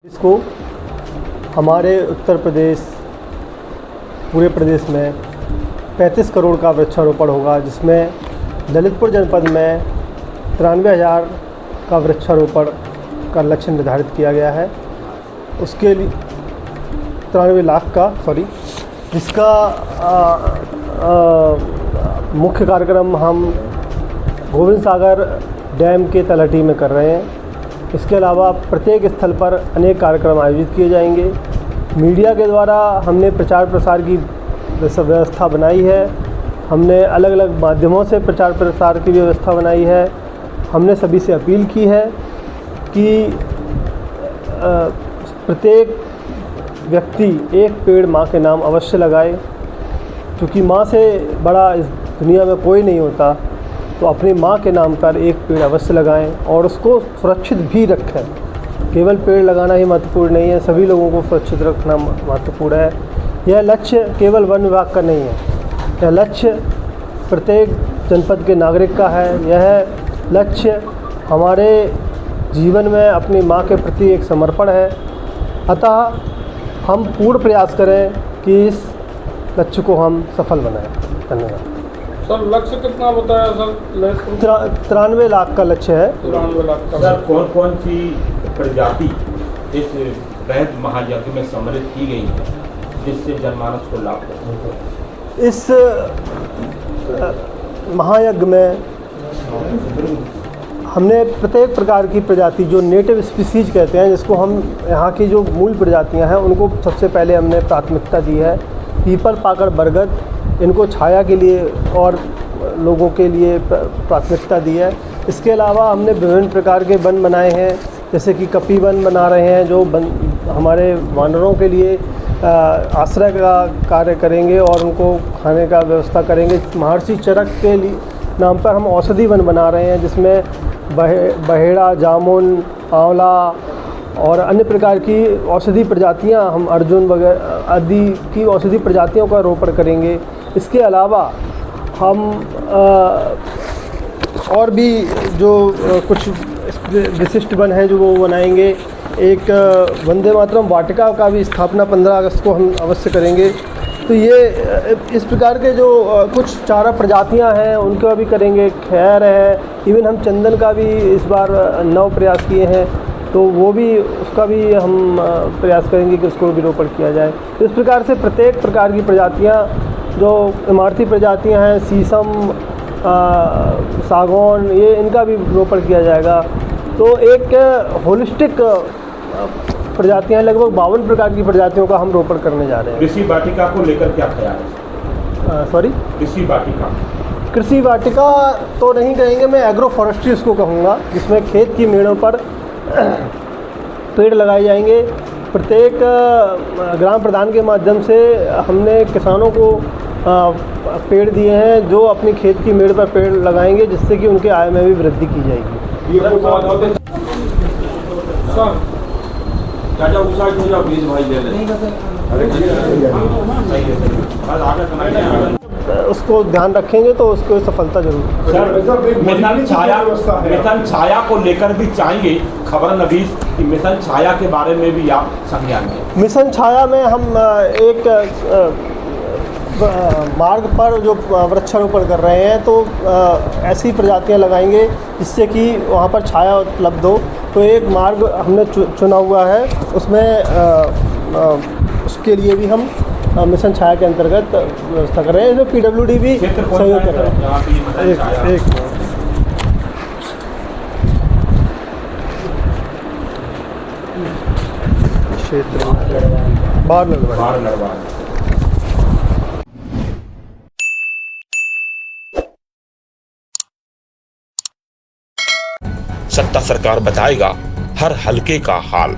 इसको हमारे उत्तर प्रदेश पूरे प्रदेश में 35 करोड़ का वृक्षारोपण होगा, जिसमें ललितपुर जनपद में 93,000 का वृक्षारोपण का लक्ष्य निर्धारित किया गया है। उसके लिए 93 लाख का जिसका मुख्य कार्यक्रम हम गोविंद सागर डैम के तलहटी में कर रहे हैं। इसके अलावा प्रत्येक स्थल पर अनेक कार्यक्रम आयोजित किए जाएंगे। मीडिया के द्वारा हमने प्रचार प्रसार की व्यवस्था बनाई है। हमने अलग अलग माध्यमों से प्रचार प्रसार की व्यवस्था बनाई है। हमने सभी से अपील की है कि प्रत्येक व्यक्ति एक पेड़ माँ के नाम अवश्य लगाए, क्योंकि माँ से बड़ा इस दुनिया में कोई नहीं होता। तो अपनी माँ के नाम पर एक पेड़ अवश्य लगाएं और उसको सुरक्षित भी रखें। केवल पेड़ लगाना ही महत्वपूर्ण नहीं है, सभी लोगों को सुरक्षित रखना महत्वपूर्ण है। यह लक्ष्य केवल वन विभाग का नहीं है, यह लक्ष्य प्रत्येक जनपद के नागरिक का है। यह लक्ष्य हमारे जीवन में अपनी माँ के प्रति एक समर्पण है। अतः हम पूर्ण प्रयास करें कि इस लक्ष्य को हम सफल बनाएं। धन्यवाद। सर, लक्ष्य कितना बताया सर? 93 लाख का लक्ष्य है। 93 लाख का। सर, कौन कौन सी प्रजाति इस वृहद महायज्ञ में सम्मिलित की गई है जिससे जनमानस को लाभ हो? इस महायज्ञ में हमने प्रत्येक प्रकार की प्रजाति, जो नेटिव स्पीसीज कहते हैं, जिसको हम यहाँ की जो मूल प्रजातियाँ हैं, उनको सबसे पहले हमने प्राथमिकता दी है। पीपल, पाकड़, बरगद, इनको छाया के लिए और लोगों के लिए प्राथमिकता दी है। इसके अलावा हमने विभिन्न प्रकार के वन बनाए हैं, जैसे कि कपी वन बना रहे हैं, जो हमारे वानरों के लिए आश्रय का कार्य करेंगे और उनको खाने का व्यवस्था करेंगे। महर्षि चरक के लिए नाम पर हम औषधि वन बना रहे हैं, जिसमें बहेड़ा, जामुन, आंवला और अन्य प्रकार की औषधि प्रजातियां, हम अर्जुन वगैरह आदि की औषधि प्रजातियों का रोपण करेंगे। इसके अलावा हम और भी जो कुछ विशिष्ट वन हैं जो वो बनाएंगे। एक वंदे मातरम वाटिका का भी स्थापना 15 अगस्त को हम अवश्य करेंगे। तो ये इस प्रकार के जो कुछ चारा प्रजातियां हैं उनका भी करेंगे। खैर है, इवन हम चंदन का भी इस बार नव प्रयास किए हैं, तो वो भी उसका भी हम प्रयास करेंगे कि उसको भी रोपण किया जाए। तो इस प्रकार से प्रत्येक प्रकार की प्रजातियां, जो इमारती प्रजातियां हैं, शीशम, सागौन, ये इनका भी रोपण किया जाएगा। तो एक होलिस्टिक प्रजातियां, लगभग 52 प्रकार की प्रजातियों का हम रोपण करने जा रहे हैं। कृषि वाटिका को लेकर क्या ख्याल है? कृषि वाटिका तो नहीं कहेंगे, मैं एग्रो फॉरेस्ट्री उसको कहूँगा, जिसमें खेत की मेड़ों पर पेड़ लगाए जाएंगे। प्रत्येक ग्राम प्रधान के माध्यम से हमने किसानों को पेड़ दिए हैं, जो अपनी खेत की मेड़ पर पेड़ लगाएंगे, जिससे कि उनके आय में भी वृद्धि की जाएगी। उसको ध्यान रखेंगे तो उसको सफलता जरूर। मिशन छाया को लेकर भी चाहेंगे खबर नवीस कि मिशन छाया के बारे में भी आप संज्ञान लें। मिशन छाया में हम एक मार्ग पर जो वृक्षारोपण कर रहे हैं, तो ऐसी प्रजातियां लगाएंगे जिससे कि वहाँ पर छाया उपलब्ध हो। तो एक मार्ग हमने चुना हुआ है, उसमें उसके लिए भी हम मिशन छाया के अंतर्गत व्यवस्था कर रहे हैं। इसमें PWD भी सहयोग कर रहे हैं। एक क्षेत्र बाहर लगवा सत्ता सरकार बताएगा हर हलके का हाल।